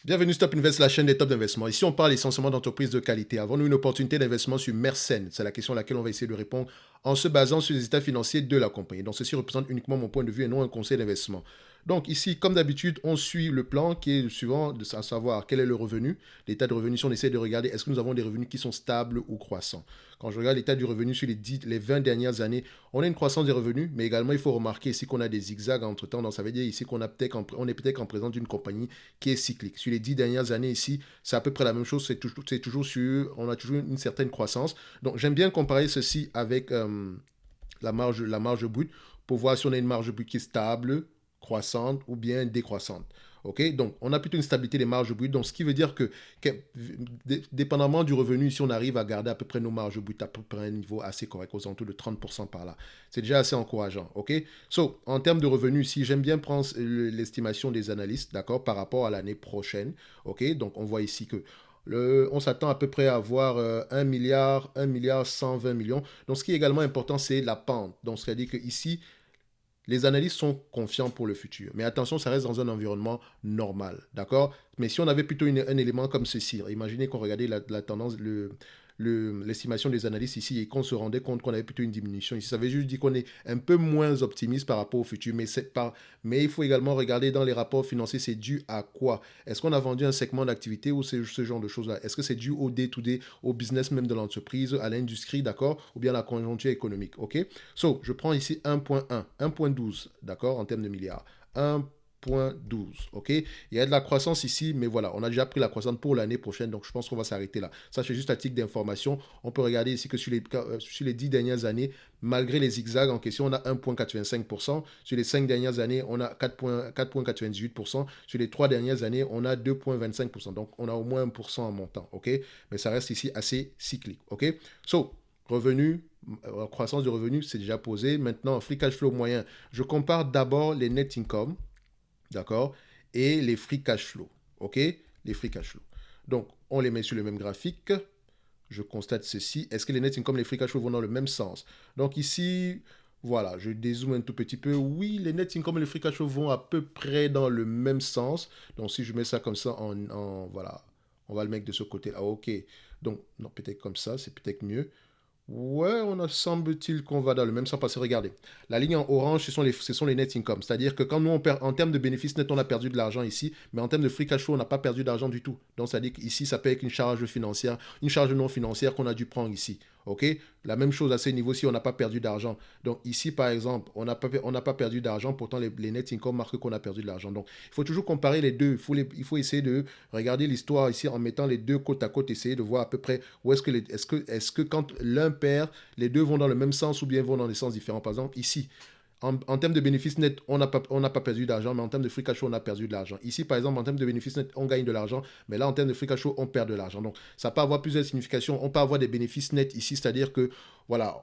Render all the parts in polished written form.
Bienvenue Stop Invest, la chaîne des top d'investissement. Ici, on parle essentiellement d'entreprises de qualité. Avons-nous une opportunité d'investissement sur Mersenne? C'est la question à laquelle on va essayer de répondre en se basant sur les états financiers de la compagnie. Donc, ceci représente uniquement mon point de vue et non un conseil d'investissement. Donc, ici, comme d'habitude, on suit le plan qui est le suivant, à savoir quel est le revenu, l'état de revenu. Si on essaie de regarder, est-ce que nous avons des revenus qui sont stables ou croissants? Quand je regarde l'état du revenu sur les 20 dernières années, on a une croissance des revenus, mais également, il faut remarquer ici qu'on a des zigzags entre temps. Donc, ça veut dire ici qu'on on est peut-être en présence d'une compagnie qui est cyclique. Sur les 10 dernières années ici, c'est à peu près la même chose. C'est toujours sur, on a toujours une certaine croissance. Donc, j'aime bien comparer ceci avec la marge brute pour voir si on a une marge brute qui est stable, croissante ou bien décroissante. Ok, donc on a plutôt une stabilité des marges brutes. Donc, ce qui veut dire que dépendamment du revenu, si on arrive à garder à peu près nos marges brutes à peu près un niveau assez correct, aux alentours de 30% par là, c'est déjà assez encourageant. Ok, so en termes de revenus, ici, j'aime bien prendre l'estimation des analystes, d'accord, par rapport à l'année prochaine. Ok, donc on voit ici que on s'attend à peu près à avoir 1 milliard 120 millions. Donc, ce qui est également important, c'est la pente. Donc, c'est-à-dire que ici, les analystes sont confiants pour le futur. Mais attention, ça reste dans un environnement normal. D'accord? Mais si on avait plutôt un élément comme ceci, imaginez qu'on regardait la tendance, l'estimation des analystes ici et qu'on se rendait compte qu'on avait plutôt une diminution ici. Ça veut juste dire qu'on est un peu moins optimiste par rapport au futur. Mais il faut également regarder dans les rapports financiers, c'est dû à quoi? Est-ce qu'on a vendu un segment d'activité ou c'est ce genre de choses-là? Est-ce que c'est dû au day-to-day, au business même de l'entreprise, à l'industrie, d'accord? Ou bien à la conjoncture économique, ok? So, je prends ici 1.1, 1.12, d'accord, en termes de milliards. 1.12, ok? Il y a de la croissance ici, mais voilà, on a déjà pris la croissance pour l'année prochaine, donc je pense qu'on va s'arrêter là. Ça, c'est juste à titre d'information. On peut regarder ici que sur les 10 dernières années, malgré les zigzags en question, on a 1.85%. Sur les 5 dernières années, on a 4.98%. Sur les 3 dernières années, on a 2.25%. Donc, on a au moins 1% en montant, ok? Mais ça reste ici assez cyclique, ok? So, revenu, croissance de revenus, c'est déjà posé. Maintenant, free cash flow moyen. Je compare d'abord les net income, d'accord, et les free cash flow, ok, les free cash flow. Donc, on les met sur le même graphique. Je constate ceci. Est-ce que les net income et les free cash flow vont dans le même sens? Donc ici, voilà, je dézoome un tout petit peu. Oui, les net income et les free cash flow vont à peu près dans le même sens. Donc si je mets ça comme ça voilà, on va le mettre de ce côté-là. Ok. Donc, non, peut-être comme ça, c'est peut-être mieux. Ouais, on a semble-t-il qu'on va dans le même sens parce que regardez, la ligne en orange, ce sont les net income. C'est-à-dire que quand nous, on perd, en termes de bénéfices net, on a perdu de l'argent ici, mais en termes de free cash flow, on n'a pas perdu d'argent du tout. Donc, c'est-à-dire qu'ici, ça peut être une charge financière, une charge non financière qu'on a dû prendre ici. OK? La même chose à ce niveau-ci, on n'a pas perdu d'argent. Donc, ici, par exemple, on n'a pas perdu d'argent, pourtant, les net income marquent qu'on a perdu de l'argent. Donc, il faut toujours comparer les deux. Il faut essayer de regarder l'histoire ici en mettant les deux côte à côte, essayer de voir à peu près où est-ce que quand l'un perd, les deux vont dans le même sens ou bien vont dans des sens différents. Par exemple, ici, en termes de bénéfices nets, on n'a pas perdu d'argent, mais en termes de free cash flow, on a perdu de l'argent. Ici, par exemple, en termes de bénéfices nets, on gagne de l'argent, mais là, en termes de free cash flow, on perd de l'argent. Donc, ça peut avoir plusieurs significations. On peut avoir des bénéfices nets ici, c'est-à-dire que, voilà,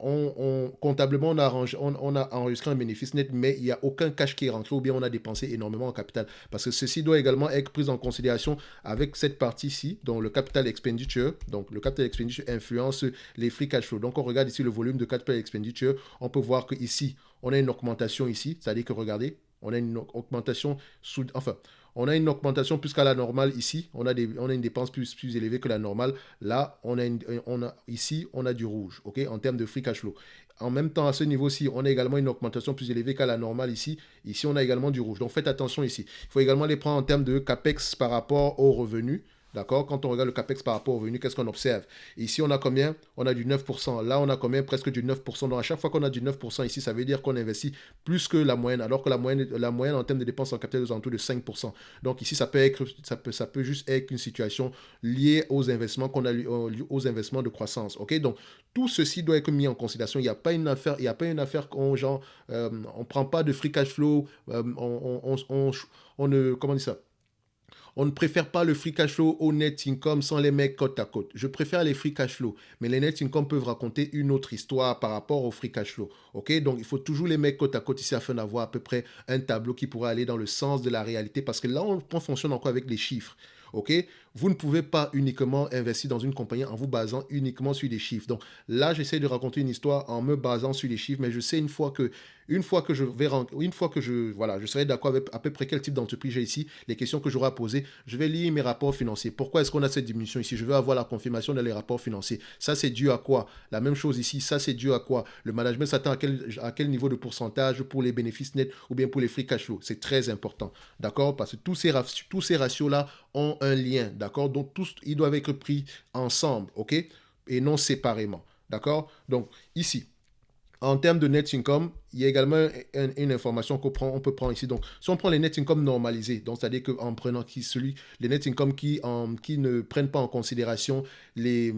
comptablement, on a enregistré un bénéfice net, mais il n'y a aucun cash qui est rentré ou bien on a dépensé énormément en capital. Parce que ceci doit également être pris en considération avec cette partie-ci, donc le capital expenditure. Donc, le capital expenditure influence les free cash flow. Donc, on regarde ici le volume de capital expenditure. On peut voir que ici, on a une augmentation ici, c'est-à-dire que regardez, on a une augmentation enfin, on a une augmentation plus qu'à la normale ici, on a une dépense plus élevée que la normale. Là, ici, on a du rouge, ok, en termes de free cash flow. En même temps, à ce niveau-ci, on a également une augmentation plus élevée qu'à la normale ici. Ici, on a également du rouge. Donc, faites attention ici. Il faut également les prendre en termes de CAPEX par rapport aux revenus. D'accord? Quand on regarde le CAPEX par rapport au revenu, qu'est-ce qu'on observe? Ici, on a combien? On a du 9%. Là, on a combien? Presque du 9%. Donc, à chaque fois qu'on a du 9% ici, ça veut dire qu'on investit plus que la moyenne, alors que la moyenne en termes de dépenses en capital est aux alentours de 5%. Donc, ici, ça peut juste être une situation liée aux investissements qu'on a, aux investissements de croissance. OK? Donc, tout ceci doit être mis en considération. Il n'y a pas une affaire, il y a pas une affaire qu'on, genre, on prend pas de free cash flow, on ne, comment dire ça? On ne préfère pas le free cash flow au net income sans les mettre côte à côte. Je préfère les free cash flow, mais les net income peuvent raconter une autre histoire par rapport au free cash flow. Ok, donc il faut toujours les mettre côte à côte ici afin d'avoir à peu près un tableau qui pourrait aller dans le sens de la réalité parce que là on fonctionne encore avec les chiffres. Ok, vous ne pouvez pas uniquement investir dans une compagnie en vous basant uniquement sur des chiffres. Donc là, j'essaie de raconter une histoire en me basant sur les chiffres, mais je sais voilà, je serai d'accord avec à peu près quel type d'entreprise j'ai ici, les questions que j'aurai à poser, je vais lire mes rapports financiers. Pourquoi est-ce qu'on a cette diminution ici? Je veux avoir la confirmation dans les rapports financiers. Ça, c'est dû à quoi? La même chose ici, ça, c'est dû à quoi? Le management s'attend à quel niveau de pourcentage pour les bénéfices nets ou bien pour les free cash flow? C'est très important, d'accord? Parce que tous ces ratios-là ont un lien, d'accord? Donc, tous, ils doivent être pris ensemble, ok? Et non séparément, d'accord? Donc, ici, en termes de net income, il y a également une information on peut prendre ici. Donc, si on prend les net income normalisés, donc c'est-à-dire qu'en prenant les net income qui ne prennent pas en considération les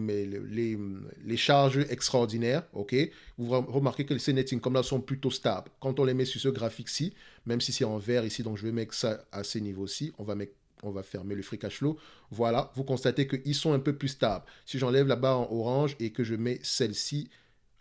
charges extraordinaires, ok, vous remarquez que ces net income-là sont plutôt stables. Quand on les met sur ce graphique-ci, même si c'est en vert ici, donc je vais mettre ça à ce niveau-ci, on va fermer le free cash flow. Voilà, vous constatez qu'ils sont un peu plus stables. Si j'enlève la barre en orange et que je mets celle-ci,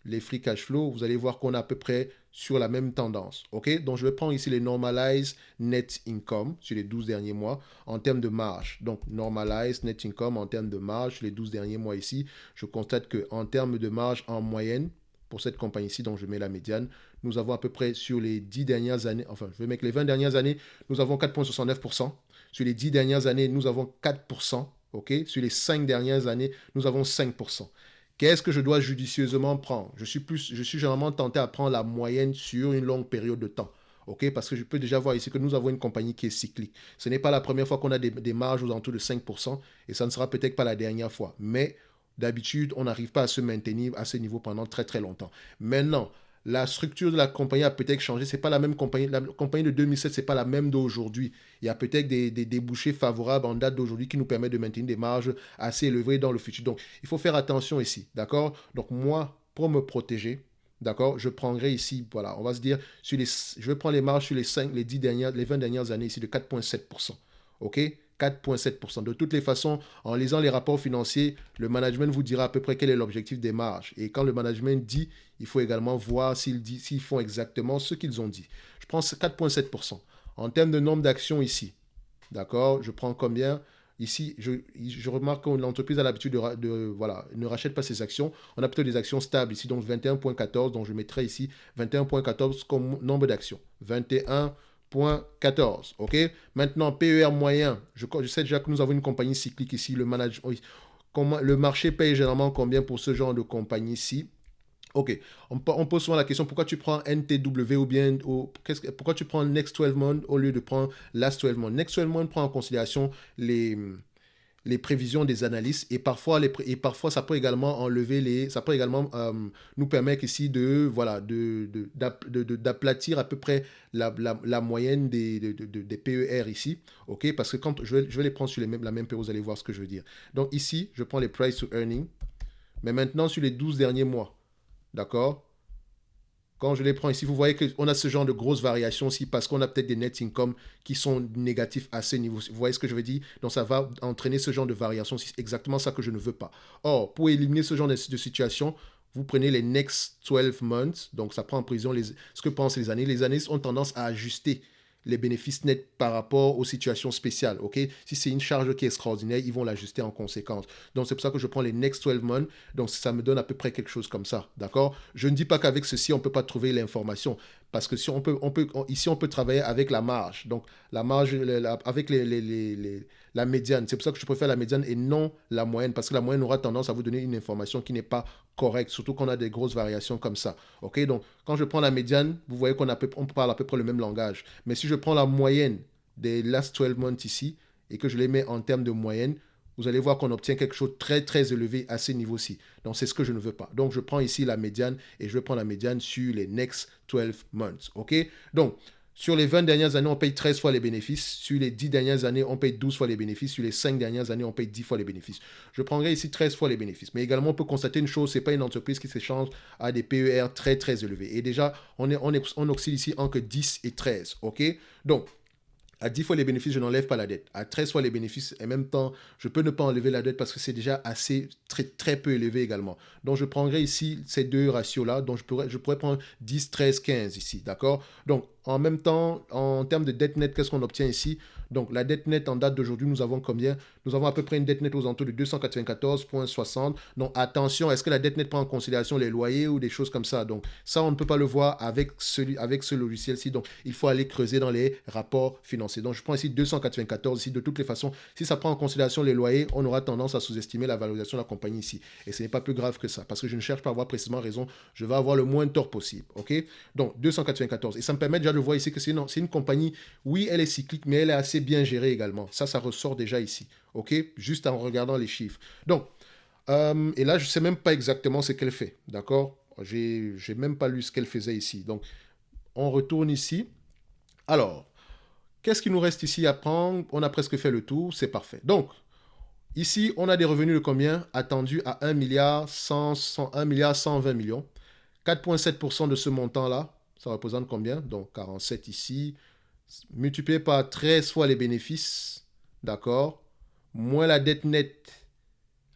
les free cash flow, vous allez voir qu'on est à peu près sur la même tendance. OK? Donc, je vais prendre ici les normalized net income sur les 12 derniers mois en termes de marge. Donc, normalized net income en termes de marge sur les 12 derniers mois ici. Je constate qu'en termes de marge en moyenne, pour cette compagnie-ci, dont je mets la médiane, nous avons à peu près sur les 10 dernières années, enfin, je vais mettre les 20 dernières années, nous avons 4,69%. Sur les 10 dernières années, nous avons 4%. OK? Sur les 5 dernières années, nous avons 5%. Qu'est-ce que je dois judicieusement prendre? Je suis généralement tenté à prendre la moyenne sur une longue période de temps. OK? Parce que je peux déjà voir ici que nous avons une compagnie qui est cyclique. Ce n'est pas la première fois qu'on a des marges aux alentours de 5% et ça ne sera peut-être pas la dernière fois. Mais d'habitude, on n'arrive pas à se maintenir à ce niveau pendant très très longtemps. Maintenant, la structure de la compagnie a peut-être changé. C'est pas la même compagnie. La compagnie de 2007, c'est pas la même d'aujourd'hui. Il y a peut-être des débouchés favorables en date d'aujourd'hui qui nous permettent de maintenir des marges assez élevées dans le futur. Donc, il faut faire attention ici, d'accord? Donc, moi, pour me protéger, d'accord, je prendrai ici, voilà, on va se dire, je vais prendre les marges sur les 20 dernières années ici de 4,7%. OK? 4,7%. De toutes les façons, en lisant les rapports financiers, le management vous dira à peu près quel est l'objectif des marges. Et quand le management dit, il faut également voir s'ils font exactement ce qu'ils ont dit. Je prends 4,7%. En termes de nombre d'actions ici, d'accord, je prends combien? Ici, je remarque que l'entreprise a l'habitude voilà, ne rachète pas ses actions. On a plutôt des actions stables ici, donc 21,14, donc je mettrai ici 21,14 comme nombre d'actions. 21,14, ok? Maintenant, PER moyen, je sais déjà que nous avons une compagnie cyclique ici, le marché paye généralement combien pour ce genre de compagnie-ci? Ok, on pose souvent la question, pourquoi tu prends NTW pourquoi tu prends Next 12 Months au lieu de prendre Last 12 Months? Next 12 Months prend en considération les prévisions des analystes et parfois ça peut également nous permettre ici d'aplatir à peu près la moyenne des PER ici, ok, parce que quand je vais les prendre sur la même PER, vous allez voir ce que je veux dire. Donc ici, je prends les price to earning, mais maintenant sur les 12 derniers mois, d'accord? Quand je les prends ici, vous voyez qu'on a ce genre de grosses variations aussi parce qu'on a peut-être des net income qui sont négatifs à ce niveau. Vous voyez ce que je veux dire? Donc, ça va entraîner ce genre de variations. C'est exactement ça que je ne veux pas. Or, pour éliminer ce genre de situation, vous prenez les next 12 months. Donc, ça prend en prévision ce que pensent les années. Les années ont tendance à ajuster les bénéfices nets par rapport aux situations spéciales. Ok, si c'est une charge qui est extraordinaire, ils vont l'ajuster en conséquence. Donc, c'est pour ça que je prends les next 12 months. Donc, ça me donne à peu près quelque chose comme ça. D'accord? Je ne dis pas qu'avec ceci, on ne peut pas trouver l'information. Parce que si ici, on peut travailler avec la marge. Donc, la marge, avec la médiane. C'est pour ça que je préfère la médiane et non la moyenne. Parce que la moyenne aura tendance à vous donner une information qui n'est pas correcte. Surtout qu'on a des grosses variations comme ça. Ok, donc, quand je prends la médiane, vous voyez qu'on parle à peu près le même langage. Mais si je prends la moyenne des last 12 months ici et que je les mets en termes de moyenne, vous allez voir qu'on obtient quelque chose de très très élevé à ces niveaux-ci. Donc c'est ce que je ne veux pas. Donc je prends ici la médiane et je vais prendre la médiane sur les next 12 months. OK? Donc sur les 20 dernières années, on paye 13 fois les bénéfices. Sur les 10 dernières années, on paye 12 fois les bénéfices. Sur les 5 dernières années, on paye 10 fois les bénéfices. Je prendrai ici 13 fois les bénéfices. Mais également, on peut constater une chose, ce n'est pas une entreprise qui s'échange à des PER très très élevés. Et déjà, on oscille ici entre 10 et 13. OK? Donc, à 10 fois les bénéfices, je n'enlève pas la dette. À 13 fois les bénéfices, en même temps, je peux ne pas enlever la dette parce que c'est déjà assez, très, très peu élevé également. Donc, je prendrai ici ces deux ratios-là. Donc, je pourrais prendre 10, 13, 15 ici. D'accord? Donc, en même temps, en termes de dette nette, qu'est-ce qu'on obtient ici? Donc, la dette nette en date d'aujourd'hui, nous avons combien? Nous avons à peu près une dette nette aux alentours de 294,60. Donc, attention, est-ce que la dette nette prend en considération les loyers ou des choses comme ça? Donc, ça, on ne peut pas le voir avec ce logiciel-ci. Donc, il faut aller creuser dans les rapports financiers. Donc, je prends ici 294 ici. De toutes les façons, si ça prend en considération les loyers, on aura tendance à sous-estimer la valorisation de la compagnie ici. Et ce n'est pas plus grave que ça, parce que je ne cherche pas à avoir précisément raison. Je vais avoir le moins de tort possible. OK? Donc, 294. Et ça me permet déjà de voir ici que c'est une compagnie, oui, elle est cyclique, mais elle est assez bien gérée également. Ça ressort déjà ici. OK? Juste en regardant les chiffres. Donc, et là, je ne sais même pas exactement ce qu'elle fait. D'accord? J'ai même pas lu ce qu'elle faisait ici. Donc, on retourne ici. Alors, qu'est-ce qu'il nous reste ici à prendre? On a presque fait le tour. C'est parfait. Donc, ici, on a des revenus de combien? Attendus à 1 milliard 120 millions. 4,7% de ce montant-là, ça représente combien? Donc 47 ici, multiplié par 13 fois les bénéfices, d'accord? Moins la dette nette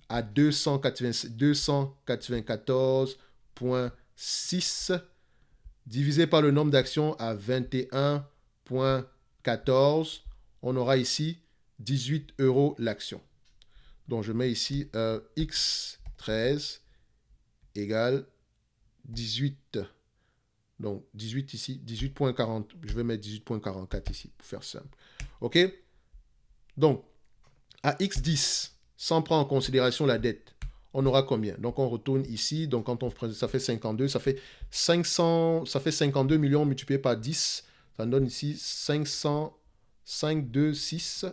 à 294,6, divisé par le nombre d'actions à 21,14, on aura ici 18 euros l'action. Donc je mets ici X13 égale 18. Donc 18 ici, 18,40. Je vais mettre 18,44 ici pour faire simple. OK? Donc, à X10, sans prendre en considération la dette, on aura combien? Donc on retourne ici. Donc quand on prend, ça fait 52, ça fait 500, ça fait 52 millions multiplié par 10. Ça donne ici 500, 526,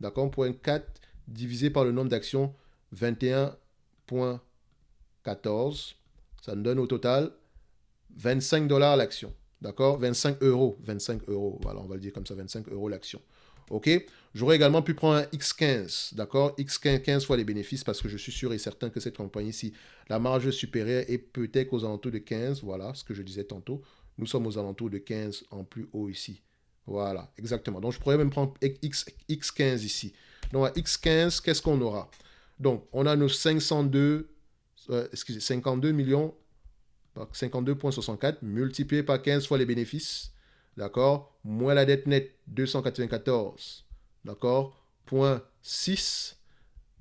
d'accord, point 4 divisé par le nombre d'actions 21,14. Ça nous donne au total 25 $ l'action. D'accord? 25 euros. 25 euros. Voilà, on va le dire comme ça, 25 euros l'action. OK? J'aurais également pu prendre un X15. D'accord? X15, 15 fois les bénéfices parce que je suis sûr et certain que cette compagnie-ci, la marge supérieure est peut-être aux alentours de 15. Voilà, ce que je disais tantôt. Nous sommes aux alentours de 15 en plus haut ici. Voilà, exactement. Donc, je pourrais même prendre X15 ici. Donc, à X15, qu'est-ce qu'on aura? Donc, on a nos 52 millions 52,64 multiplié par 15 fois les bénéfices, d'accord, moins la dette nette 294, d'accord, 0,6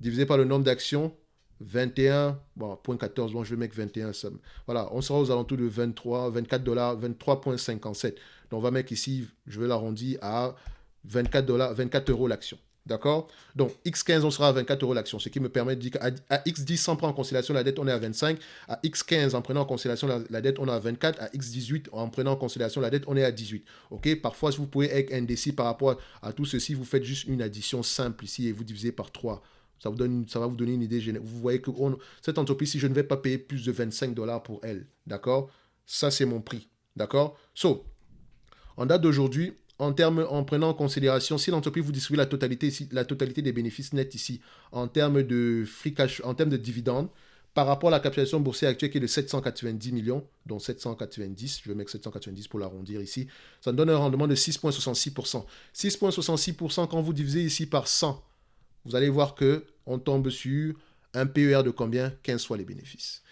divisé par le nombre d'actions 21, bon, 0,14, bon, je vais mettre 21, ça, voilà, on sera aux alentours de 23, 24 $, 23,57. Donc on va mettre ici, je vais l'arrondir à 24 $, 24 euros l'action. D'accord? Donc, X15, on sera à 24 euros l'action, ce qui me permet de dire qu'à X10, sans prendre en considération la dette, on est à 25. À X15, en prenant en considération la dette, on est à 24. À X18, en prenant en considération la dette, on est à 18. OK? Parfois, si vous pouvez être indécis par rapport à tout ceci, vous faites juste une addition simple ici et vous divisez par 3. Ça va vous donner une idée générale. Vous voyez que cette entreprise, si je ne vais pas payer plus de 25 $ pour elle. D'accord? Ça, c'est mon prix. D'accord? So, en date d'aujourd'hui, en prenant en considération, si l'entreprise vous distribue la totalité des bénéfices nets ici, en termes de free cash, en termes de dividendes, par rapport à la capitalisation boursière actuelle qui est de 790 millions, dont 790, je vais mettre 790 pour l'arrondir ici, ça me donne un rendement de 6,66%. 6,66%, quand vous divisez ici par 100, vous allez voir qu'on tombe sur un PER de combien? 15 fois les bénéfices.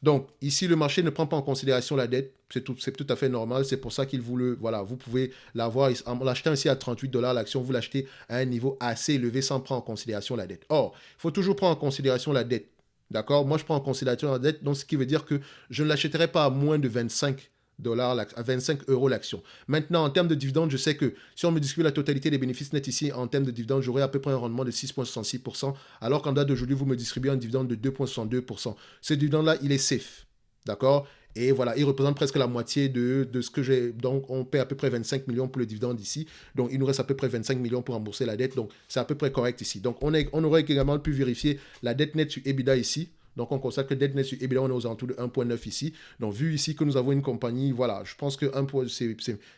Donc, ici, le marché ne prend pas en considération la dette. C'est tout à fait normal. C'est pour ça qu'il voilà, vous pouvez l'avoir en l'achetant ici à 38 $ l'action. Vous l'achetez à un niveau assez élevé sans prendre en considération la dette. Or, il faut toujours prendre en considération la dette. D'accord? Moi, je prends en considération la dette. Donc, ce qui veut dire que je ne l'achèterai pas à moins de 25 à 25 euros l'action. Maintenant, en termes de dividendes, je sais que si on me distribue la totalité des bénéfices nets ici, en termes de dividendes, j'aurai à peu près un rendement de 6,66%, alors qu'en date d'aujourd'hui, vous me distribuez un dividende de 2,62%. Ce dividende-là, il est safe. D'accord? Et voilà, il représente presque la moitié de ce que j'ai. Donc, on paie à peu près 25 millions pour le dividende ici. Donc, il nous reste à peu près 25 millions pour rembourser la dette. Donc, c'est à peu près correct ici. Donc, on aurait également pu vérifier la dette nette sur EBITDA ici. Donc, on constate que dette nette sur EBITDA, on est aux alentours de 1,9 ici. Donc, vu ici que nous avons une compagnie, voilà, je pense que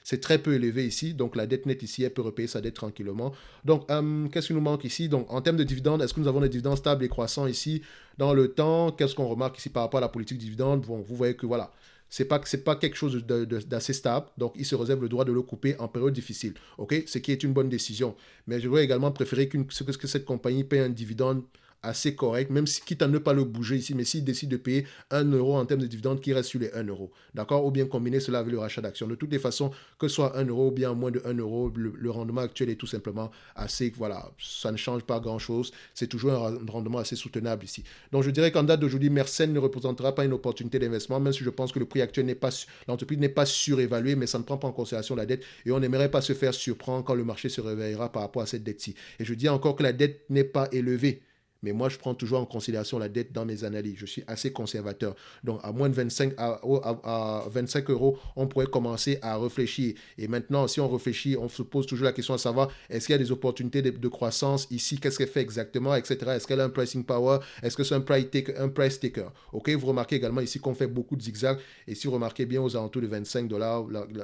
c'est très peu élevé ici. Donc, la dette nette ici, elle peut repayer sa dette tranquillement. Donc, qu'est-ce qui nous manque ici? Donc, en termes de dividendes, est-ce que nous avons des dividendes stables et croissants ici dans le temps? Qu'est-ce qu'on remarque ici par rapport à la politique dividende? Bon, vous voyez que voilà, c'est pas quelque chose d'assez stable. Donc, il se réserve le droit de le couper en période difficile. OK? Ce qui est une bonne décision. Mais je j'aurais également préféré que cette compagnie paye un dividende assez correct, même si quitte à ne pas le bouger ici, mais s'il décide de payer 1 € en termes de dividendes, qui reste sur les 1 €. D'accord? Ou bien combiner cela avec le rachat d'actions. De toutes les façons, que ce soit 1 € ou bien moins de 1 €, le rendement actuel est tout simplement assez, voilà, ça ne change pas grand-chose. C'est toujours un rendement assez soutenable ici. Donc je dirais qu'en date d'aujourd'hui, Mersen ne représentera pas une opportunité d'investissement, même si je pense que le prix actuel n'est pas, l'entreprise n'est pas surévaluée, mais ça ne prend pas en considération la dette et on n'aimerait pas se faire surprendre quand le marché se réveillera par rapport à cette dette-ci. Et je dis encore que la dette n'est pas élevée. Mais moi, je prends toujours en considération la dette dans mes analyses. Je suis assez conservateur. Donc, à moins de 25 €, on pourrait commencer à réfléchir. Et maintenant, si on réfléchit, on se pose toujours la question à savoir, est-ce qu'il y a des opportunités de croissance ici? Qu'est-ce qu'elle fait exactement, etc. Est-ce qu'elle a un pricing power? Est-ce que c'est un price taker? OK, vous remarquez également ici qu'on fait beaucoup de zigzags. Et si vous remarquez bien, aux alentours de 25 $,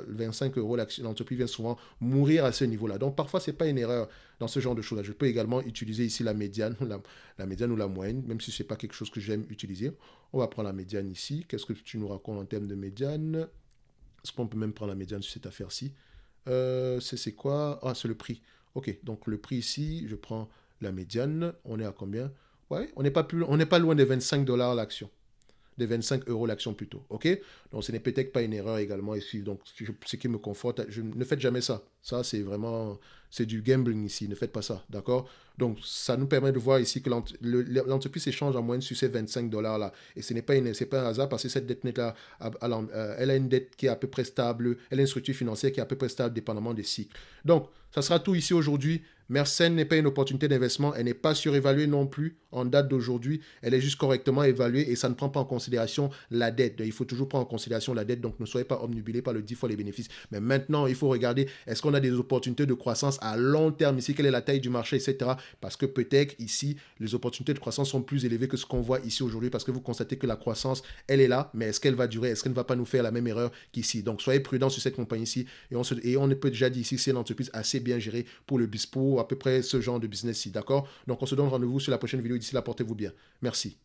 25 €, l'entreprise vient souvent mourir à ce niveau-là. Donc, parfois, ce n'est pas une erreur dans ce genre de choses-là. Je peux également utiliser ici la médiane, la médiane ou la moyenne, même si ce n'est pas quelque chose que j'aime utiliser. On va prendre la médiane ici. Qu'est-ce que tu nous racontes en termes de médiane? Est-ce qu'on peut même prendre la médiane sur cette affaire-ci? C'est quoi? Ah, c'est le prix. Ok, donc le prix ici, je prends la médiane. On est à combien? Ouais, on n'est pas loin des 25 $ l'action. Des 25 € l'action plutôt. OK? Donc, ce n'est peut-être pas une erreur également ici. Donc, ce qui me conforte, ne faites jamais ça. Ça, c'est vraiment, c'est du gambling ici. Ne faites pas ça. D'accord? Donc, ça nous permet de voir ici que l'entreprise s'échange en moyenne sur ces 25 $ là. Et ce n'est pas, pas un hasard parce que cette dette nette-là, elle a une dette qui est à peu près stable. Elle a une structure financière qui est à peu près stable dépendamment des cycles. Donc, ça sera tout ici aujourd'hui. Mersen n'est pas une opportunité d'investissement, elle n'est pas surévaluée non plus en date d'aujourd'hui, elle est juste correctement évaluée et ça ne prend pas en considération la dette. Donc, il faut toujours prendre en considération la dette, donc ne soyez pas omnubilés par le 10 fois les bénéfices. Mais maintenant, il faut regarder, est-ce qu'on a des opportunités de croissance à long terme ici, quelle est la taille du marché, etc. Parce que peut-être ici, les opportunités de croissance sont plus élevées que ce qu'on voit ici aujourd'hui parce que vous constatez que la croissance, elle est là, mais est-ce qu'elle va durer? Est-ce qu'elle ne va pas nous faire la même erreur qu'ici? Donc, soyez prudents sur cette compagnie ici et on peut déjà dire ici que c'est une entreprise assez bien gérée pour le BISPO, à peu près ce genre de business-ci, d'accord? Donc, on se donne rendez-vous sur la prochaine vidéo. D'ici là, portez-vous bien. Merci.